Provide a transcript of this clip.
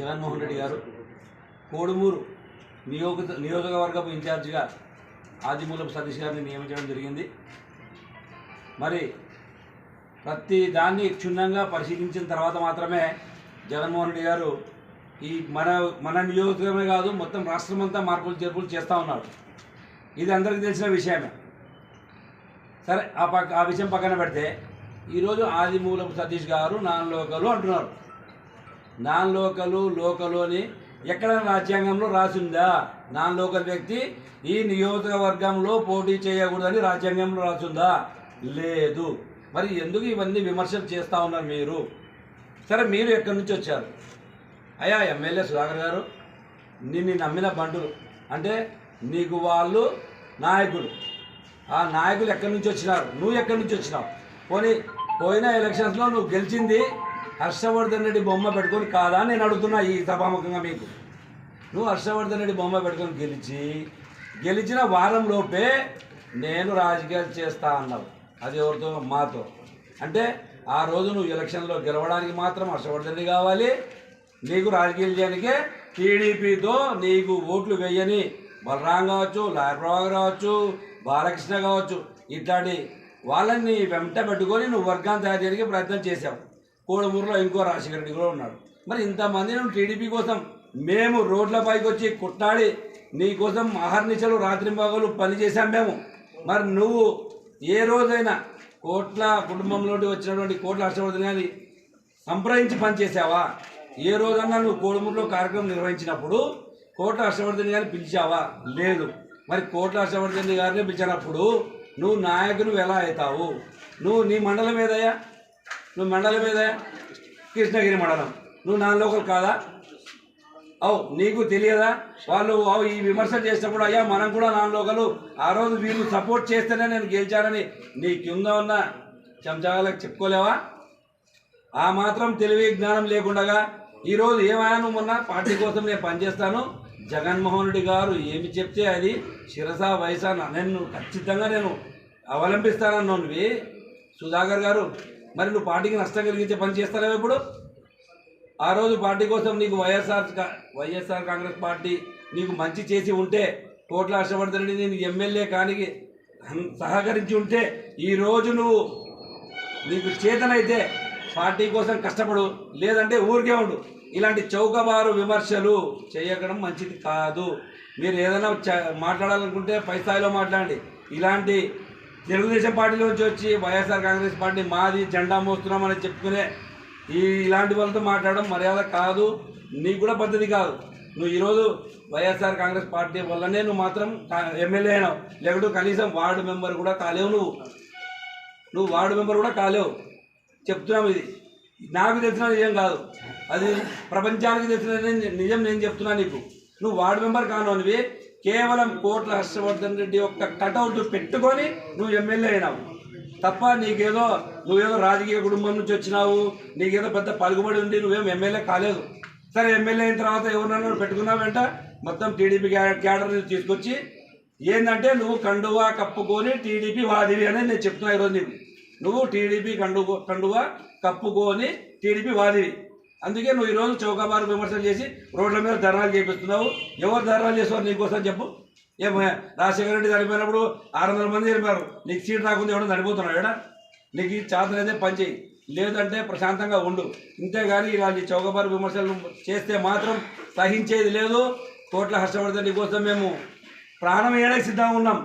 జగన్మోహన్ రెడ్డి గారు కోడుమూరు నియోజకవర్గపు ఇన్ఛార్జిగా ఆదిమూలపు సతీష్ గారిని నియమించడం జరిగింది. మరి ప్రతి దాన్ని క్షుణ్ణంగా పరిశీలించిన తర్వాత మాత్రమే జగన్మోహన్ రెడ్డి గారు ఈ మన నియోజకవర్గమే కాదు మొత్తం రాష్ట్రమంతా మార్పులు చేర్పులు చేస్తూ ఉన్నారు. ఇది అందరికీ తెలిసిన విషయమే. సరే, ఆ విషయం పక్కన పెడితే ఈరోజు ఆదిమూలపు సతీష్ గారు నాన్ లోకలు అంటున్నారు. నాన్ లోకలు అని ఎక్కడ రాజ్యాంగంలో రాసిందా? నాన్ లోకల్ వ్యక్తి ఈ నియోజకవర్గంలో పోటీ చేయకూడదని రాజ్యాంగంలో రాసిందా? లేదు. మరి ఎందుకు ఇవన్నీ విమర్శలు చేస్తూ ఉన్నారు మీరు? సరే, మీరు ఎక్కడి నుంచి వచ్చారు? అయ్యా ఎమ్మెల్యే సుధాకర్ గారు, నిన్ను నమ్మిన బంటులు అంటే నీకు వాళ్ళు నాయకులు. ఆ నాయకులు ఎక్కడి నుంచి వచ్చినారు? నువ్వు ఎక్కడి నుంచి వచ్చినావు? పోయిన ఎలక్షన్స్లో నువ్వు గెలిచింది హర్షవర్ధన్ రెడ్డి బొమ్మ పెట్టుకొని కాదా? నేను అడుగుతున్నా ఈ సభాముఖంగా మీకు. నువ్వు హర్షవర్ధన్ రెడ్డి బొమ్మ పెట్టుకొని గెలిచిన వారంలోపే నేను రాజకీయాలు చేస్తా అన్నావు. అది ఎవరితో? మాతో. అంటే ఆ రోజు నువ్వు ఎలక్షన్లో గెలవడానికి మాత్రం హర్షవర్ధన్ రెడ్డి కావాలి. నీకు రాజకీయాలు చేయడానికే టీడీపీతో నీకు ఓట్లు వేయని బలరాం కావచ్చు, లాయర్రావు కావచ్చు, బాలకృష్ణ కావచ్చు, ఇట్లాంటి వాళ్ళని వెంట పెట్టుకొని నువ్వు వర్గాన్ని తయారు చేయడానికి ప్రయత్నం చేశావు. కోడుమూరులో ఇంకో రాజశేఖర రెడ్డి కూడా ఉన్నాడు. మరి ఇంతమంది నువ్వు టీడీపీ కోసం మేము రోడ్లపైకి వచ్చి కొట్లాడి నీ కోసం అహర్నిశలు రాత్రింబగలు పనిచేశాం మేము. మరి నువ్వు ఏ రోజైనా కోట్ల కుటుంబంలోకి వచ్చినటువంటి కోట్ల హర్షవర్ధన్ గారిని సంప్రదించి పనిచేసావా? ఏ రోజన్నా నువ్వు కోడుమూరులో కార్యక్రమం నిర్వహించినప్పుడు కోట్ల హర్షవర్ధన్ గారిని పిలిచావా? లేదు. మరి కోట్ల హర్షవర్ధన్ గారిని పిలిచినప్పుడు నువ్వు నాయకులు ఎలా అవుతావు? నీ మండలం ఏదయ్యా? నువ్వు మండలం ఏదయ్యా? కృష్ణగిరి మండలం. నువ్వు నాన్ లోకల్ కాదా? నీకు తెలియదా? వాళ్ళు ఈ విమర్శలు చేసినప్పుడు అయ్యా మనం కూడా నాన్ లోకలు, ఆ రోజు వీళ్ళు సపోర్ట్ చేస్తేనే నేను గెలిచానని నీ కింద ఉన్న చెంచాలకు చెప్పుకోలేవా? ఆ మాత్రం తెలివి జ్ఞానం లేకుండా ఈరోజు ఏమయ్యా నువ్వు మొన్న పార్టీ కోసం నేను పనిచేస్తాను, జగన్మోహన్ రెడ్డి గారు ఏమి చెప్తే అది శిరసా వయసా నేను ఖచ్చితంగా నేను అవలంబిస్తానన్నోనివి సుధాకర్ గారు. మరి నువ్వు పార్టీకి నష్టం కలిగించే పని చేస్తారా? ఇప్పుడు ఆ రోజు పార్టీ కోసం నీకు వైఎస్ఆర్ కాంగ్రెస్ పార్టీ నీకు మంచి చేసి ఉంటే, కోట్ల హర్షవర్ధన్ రెడ్డి నేను ఎమ్మెల్యే కానికి సహకరించి ఉంటే, ఈరోజు నీకు చేతనైతే పార్టీ కోసం కష్టపడు, లేదంటే ఊరికే ఉండు. ఇలాంటి చౌకబారు విమర్శలు చేయడం మంచిది కాదు. మీరు ఏదైనా మాట్లాడాలనుకుంటే పై స్థాయిలో మాట్లాడండి. ఇలాంటి తెలుగుదేశం పార్టీలోంచి వచ్చి వైఎస్ఆర్ కాంగ్రెస్ పార్టీ మాది జెండా మోస్తున్నామని చెప్పుకునే ఇలాంటి వాళ్ళతో మాట్లాడడం మర్యాద కాదు, నీకు కూడా పద్ధతి కాదు. నువ్వు ఈరోజు వైఎస్ఆర్ కాంగ్రెస్ పార్టీ వల్లనే నువ్వు మాత్రం ఎమ్మెల్యే అయినావు, లేకుంటే కనీసం వార్డు మెంబర్ కూడా కాలేవు. నువ్వు వార్డు మెంబర్ కూడా కాలేవు. చెప్తున్నావు, ఇది నాకు తెలిసిన నిజం కాదు, అది ప్రపంచానికి తెలిసిన నిజం నేను చెప్తున్నా నీకు. నువ్వు వార్డు మెంబర్ కానోనివి, కేవలం కోట్ల హర్షవర్ధన్ రెడ్డి యొక్క కటౌట్ పెట్టుకొని నువ్వు ఎమ్మెల్యే అయినావు తప్ప నువ్వేదో రాజకీయ కుటుంబం నుంచి వచ్చినావు, నీకేదో పెద్ద పలుకుబడి ఉండి నువ్వేం ఎమ్మెల్యే కాలేదు. సరే, ఎమ్మెల్యే అయిన తర్వాత ఎవరినన్నా పెట్టుకున్నావు వెంట మొత్తం టీడీపీ క్యాడర్ తీసుకొచ్చి ఏంటంటే నువ్వు కండువా కప్పుకొని టీడీపీ వాదివి అని నేను చెప్తున్నా ఈరోజు. నువ్వు టీడీపీ కండువా కప్పుకొని టీడీపీ వాదివి. అందుకే నువ్వు ఈరోజు చౌకబారు విమర్శలు చేసి రోడ్ల మీద ధర్నాలు చేపిస్తున్నావు. ఎవరు ధర్నాలు చేసేవారు నీకోసం చెప్పు? రాజశేఖర రెడ్డి చనిపోయినప్పుడు 600 మంది చనిపోయారు. నీకు సీట్ రాకుండా ఎవడో చనిపోతున్నావు ఎడా? నీకు ఈ చేతనైతే పని చేయి, లేదంటే ప్రశాంతంగా ఉండు. ఇంతేగాని ఇలాంటి చౌకబారు విమర్శలు చేస్తే మాత్రం సహించేది లేదు. కోట్ల హర్షవర్ధన్ కోసం మేము ప్రాణం వేయడానికి సిద్ధంగా ఉన్నాం.